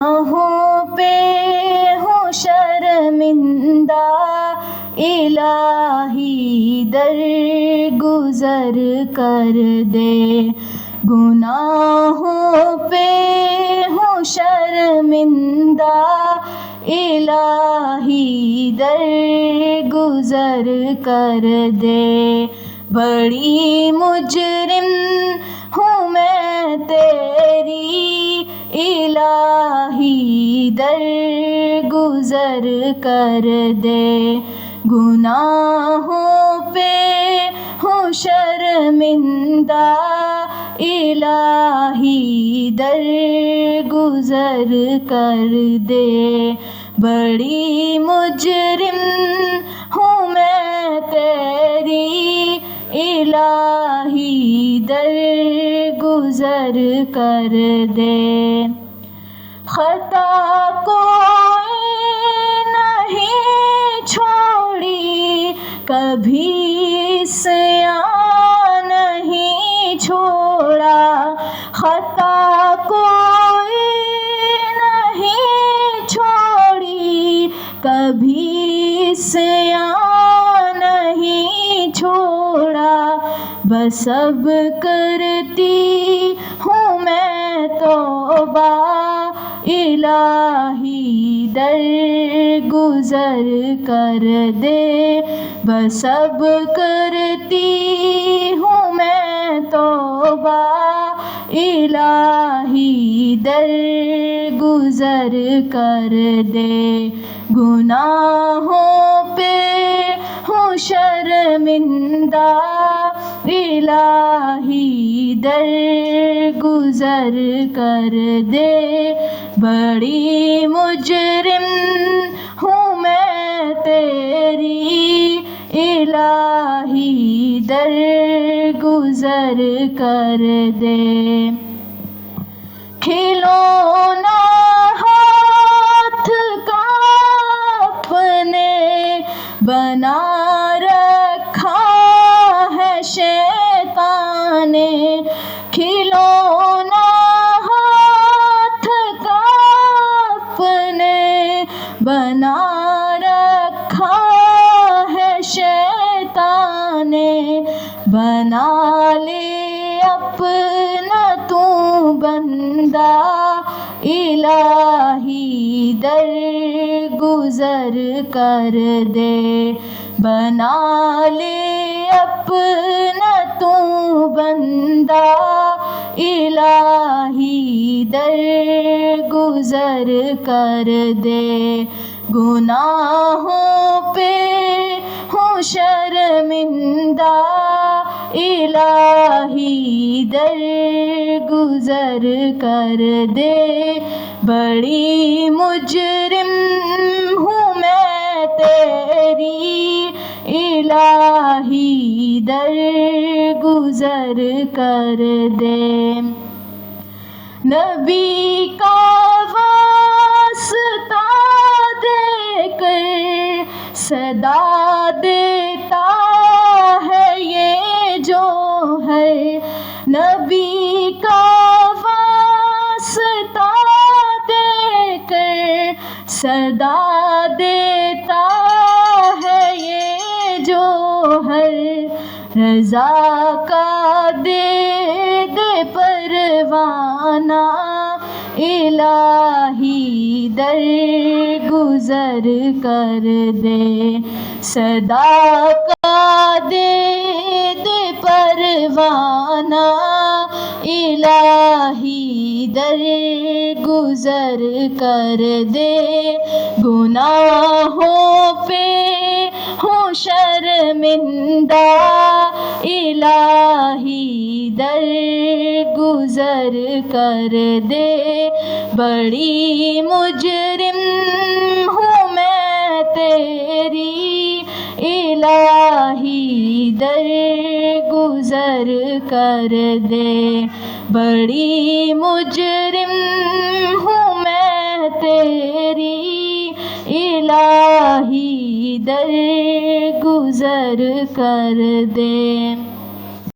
آنکھوں پہ ہوں شرمندہ الہی در گزر کر دے، گناہوں پہ ہوں شرمندہ الہی در گزر کر دے، بڑی مجرم ہوں میں تیری الہی در گزر کر دے، گناہوں پہ ہوں شرمندہ الہی در گزر کر دے، بڑی مجرم ہوں میں تیری الہی در گزر کر دے، خطا کوئی نہیں چھوڑی کبھی سیاہ نہیں چھوڑا، خطا کوئی نہیں چھوڑی کبھی سیاہ نہیں چھوڑا، بس اب کرتی ہوں میں توبہ الہی در گزر کر دے، بس اب کرتی ہوں میں توبہ الہی در گزر کر دے، گناہوں پہ ہوں شرمندہ الہی در گزر کر دے، بڑی مجرم ہوں میں تیری الہی در گزر کر دے، کھلونا ہاتھ کا اپنے بنا رکھا ہے شیطان نے، کھلونا ہاتھ کا اپنے بنا رکھا ہے شیطان نے، بنا لے اپنا تو بندہ الہی در گزر کر دے، بنا لے اپنا تو بندہ الہی در گزر کر دے، گناہوں پہ ہوں شرمندہ الہی در گزر کر دے، بڑی مجرم ہوں میں تیری الہی در گزر کر دے، نبی کا واسطہ دے کر صدا دیتا ہے یہ جو ہے، نبی کا واسطہ دے کر صدا دیتا ہے یہ جو ہے، رضا کا دے دے پروانہ الہی در گزر کر دے، صدا کا دے دے پروانہ الہی در گزر کر دے، گناہوں پہ ہوں شرمندہ الہی در گزر کر دے، بڑی مجرم ہوں میں تیری الہی در گزر کر دے، بڑی مجرم ہوں میں تیری الہی در گزر کر دے۔